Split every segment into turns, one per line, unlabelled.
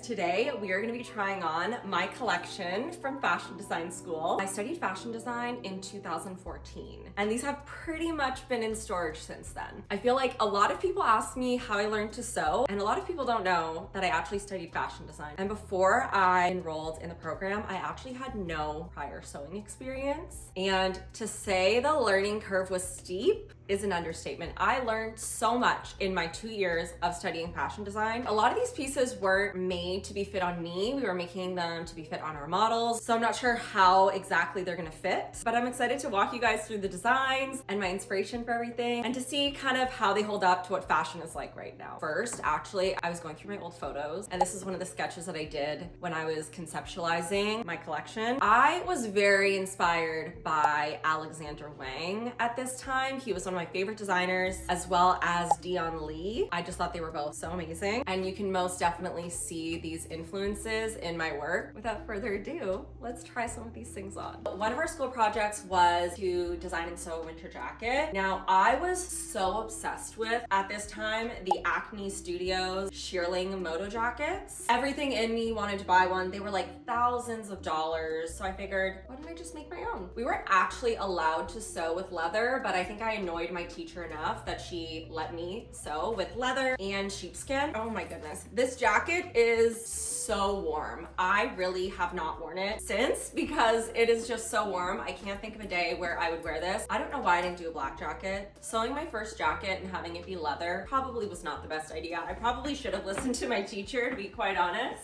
Today, we are gonna be trying on my collection from fashion design school. I studied fashion design in 2014, and these have pretty much been in storage since then. I feel like a lot of people ask me how I learned to sew, and a lot of people don't know that I actually studied fashion design. And before I enrolled in the program, I actually had no prior sewing experience. And to say the learning curve was steep is an understatement. I learned so much in my 2 years of studying fashion design. A lot of these pieces weren't made to be fit on me. We were making them to be fit on our models. So I'm not sure how exactly they're gonna fit, but I'm excited to walk you guys through the designs and my inspiration for everything and to see kind of how they hold up to what fashion is like right now. First, actually, I was going through my old photos, and this is one of the sketches that I did when I was conceptualizing my collection. I was very inspired by Alexander Wang at this time. He was one of my favorite designers, as well as Dion Lee. I just thought they were both so amazing, and you can most definitely see these influences in my work. Without further ado, let's try some of these things on. One of our school projects was to design and sew a winter jacket. Now, I was so obsessed with, at this time, the Acne Studios shearling moto jackets. Everything in me wanted to buy one. They were like thousands of dollars, so I figured, why don't I just make my own? We weren't actually allowed to sew with leather, but I think I annoyed my teacher enough that she let me sew with leather and sheepskin. Oh my goodness. This jacket is so warm. I really have not worn it since because it is just so warm. I can't think of a day where I would wear this. I don't know why I didn't do a black jacket. Sewing my first jacket and having it be leather probably was not the best idea. I probably should have listened to my teacher, to be quite honest.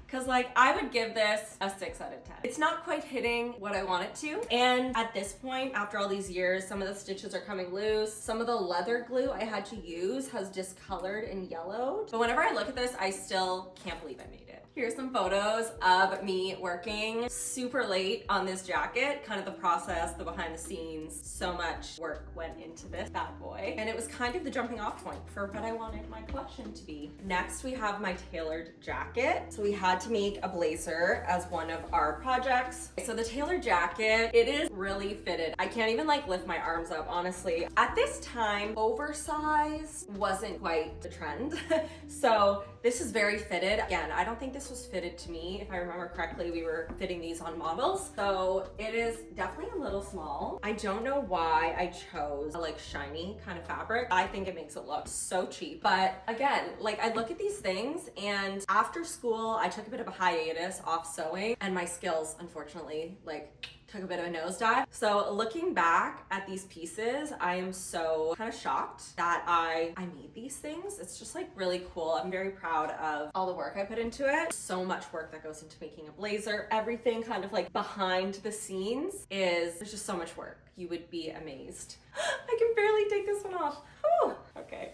Because I would give this a 6 out of 10. It's not quite hitting what I want it to. And at this point, after all these years, some of the stitches are coming loose. Some of the leather glue I had to use has discolored and yellowed. But whenever I look at this, I still can't believe I made it. Here's some photos of me working super late on this jacket, kind of the process, the behind the scenes. So much work went into this bad boy. And it was kind of the jumping off point for what I wanted my collection to be. Next, we have my tailored jacket. So we had to make a blazer as one of our projects. So the tailored jacket, it is really fitted. I can't even lift my arms up, honestly. At this time, oversized wasn't quite the trend. So this is very fitted. Again, I don't think this was fitted to me. If I remember correctly, we were fitting these on models. So it is definitely a little small. I don't know why I chose a shiny kind of fabric. I think it makes it look so cheap. But again, I look at these things, and after school, I took a bit of a hiatus off sewing, and my skills, unfortunately, took a bit of a nosedive. So looking back at these pieces, I am so kind of shocked that I made these things. It's just really cool. I'm very proud of all the work I put into it. So much work that goes into making a blazer. Everything kind of behind the scenes there's just so much work. You would be amazed. I can barely take this one off. Whew. Okay.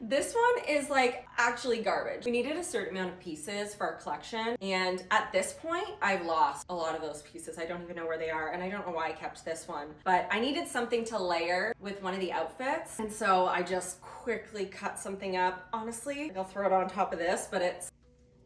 This one is actually garbage. We needed a certain amount of pieces for our collection, and at this point I've lost a lot of those pieces. I don't even know where they are, and I don't know why I kept this one, but I needed something to layer with one of the outfits, and so I just quickly cut something up. Honestly, I'll throw it on top of this, but it's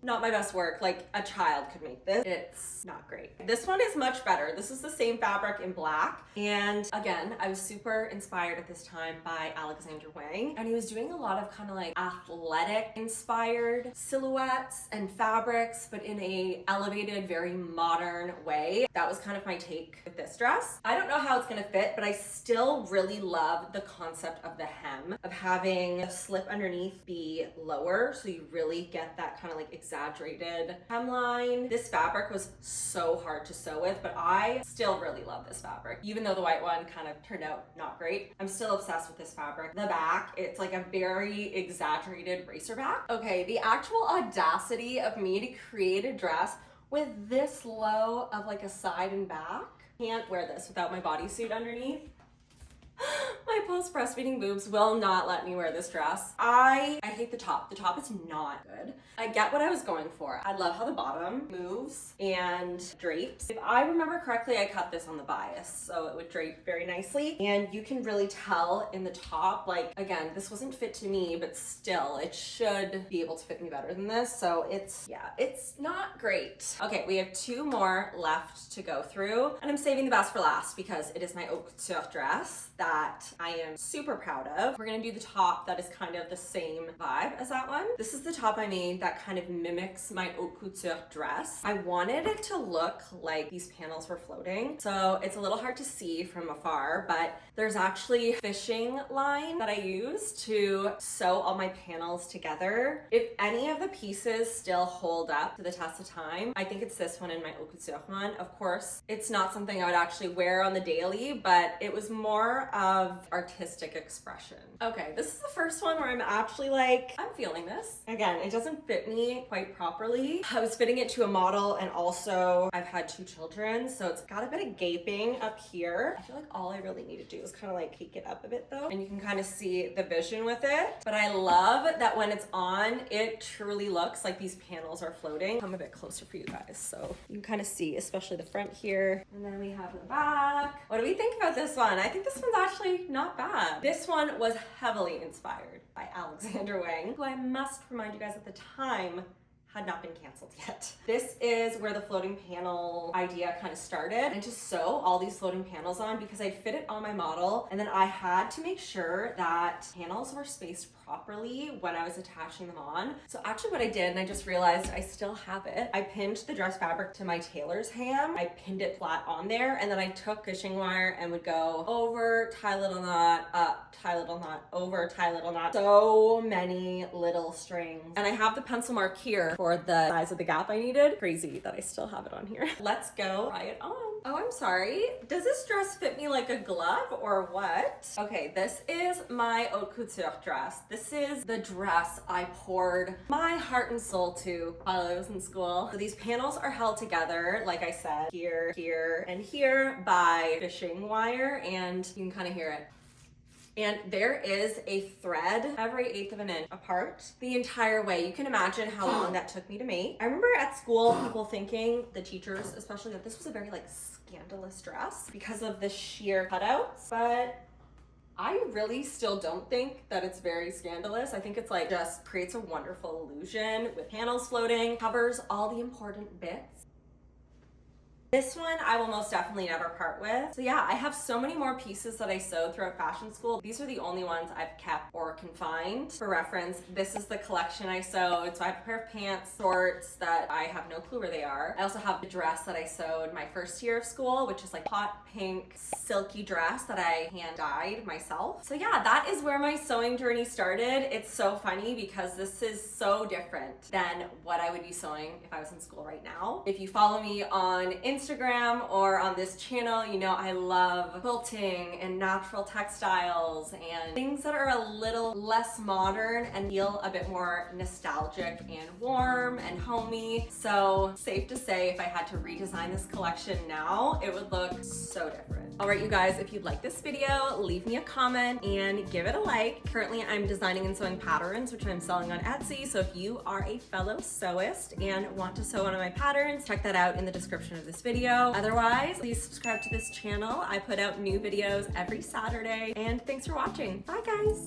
not my best work. A child could make this. It's not great. This one is much better. This is the same fabric in black. And again, I was super inspired at this time by Alexander Wang. And he was doing a lot of kind of athletic inspired silhouettes and fabrics, but in a elevated, very modern way. That was kind of my take with this dress. I don't know how it's gonna fit, but I still really love the concept of the hem, of having the slip underneath be lower, so you really get that kind of exaggerated hemline. This fabric was so hard to sew with, but I still really love this fabric. Even though the white one kind of turned out not great, I'm still obsessed with this fabric. The back, it's a very exaggerated racer back. Okay, the actual audacity of me to create a dress with this low of a side and back. Can't wear this without my bodysuit underneath. My post-breastfeeding boobs will not let me wear this dress. I hate the top. The top is not good. I get what I was going for. I love how the bottom moves and drapes. If I remember correctly, I cut this on the bias, so it would drape very nicely. And you can really tell in the top, again, this wasn't fit to me, but still, it should be able to fit me better than this. So it's not great. Okay, we have 2 more left to go through, and I'm saving the best for last because it is my haute couture dress that I am super proud of. We're gonna do the top that is kind of the same vibe as that one. This is the top I made that kind of mimics my haute couture dress. I wanted it to look like these panels were floating, so it's a little hard to see from afar, but there's actually a fishing line that I use to sew all my panels together. If any of the pieces still hold up to the test of time, I think it's this one and my haute couture one. Of course, it's not something I would actually wear on the daily, but it was more of artistic expression. Okay, this is the first one where I'm actually like, I'm feeling this. Again, it doesn't fit me quite properly. I was fitting it to a model, and also I've had 2 children, so it's got a bit of gaping up here. I feel like all I really need to do is kind of like peek it up a bit though, and you can kind of see the vision with it. But I love that when it's on, it truly looks like these panels are floating. Come a bit closer for you guys so you can kind of see, especially the front here. And then we have the back. What do we think about this one? I think this one's actually not bad. This one was heavily inspired by Alexander Wang, who I must remind you guys at the time had not been canceled yet. This is where the floating panel idea kind of started, and to sew all these floating panels on because I'd fit it on my model, and then I had to make sure that panels were spaced properly when I was attaching them on. So actually what I did, and I just realized I still have it, I pinned the dress fabric to my tailor's ham. I pinned it flat on there, and then I took fishing wire and would go over, tie little knot, up, tie little knot, over, tie little knot. So many little strings. And I have the pencil mark here for the size of the gap I needed. Crazy that I still have it on here. Let's go try it on. Oh, I'm sorry. Does this dress fit me like a glove or what? Okay, this is my haute couture dress. This is the dress I poured my heart and soul to while I was in school. So these panels are held together, like I said, here, here, and here by fishing wire, and you can kind of hear it. And there is a thread every 1/8 of an inch apart the entire way. You can imagine how long that took me to make. I remember at school people thinking, the teachers especially, that this was a very like scandalous dress because of the sheer cutouts, but I really still don't think that it's very scandalous. I think it's like just creates a wonderful illusion with panels floating, covers all the important bits. This one I will most definitely never part with. So yeah, I have so many more pieces that I sewed throughout fashion school. These are the only ones I've kept or confined. For reference, this is the collection I sewed. So I have a pair of pants, shorts that I have no clue where they are. I also have the dress that I sewed my first year of school, which is like hot pink silky dress that I hand dyed myself. So yeah, that is where my sewing journey started. It's so funny because this is so different than what I would be sewing if I was in school right now. If you follow me on Instagram or on this channel, you know I love quilting and natural textiles and things that are a little less modern and feel a bit more nostalgic and warm and homey. So safe to say, if I had to redesign this collection now, it would look so different. All right, you guys, if you'd like this video, leave me a comment and give it a like. Currently, I'm designing and sewing patterns, which I'm selling on Etsy. So if you are a fellow sewist and want to sew one of my patterns, check that out in the description of this video. Otherwise, please subscribe to this channel. I put out new videos every Saturday. And thanks for watching. Bye, guys.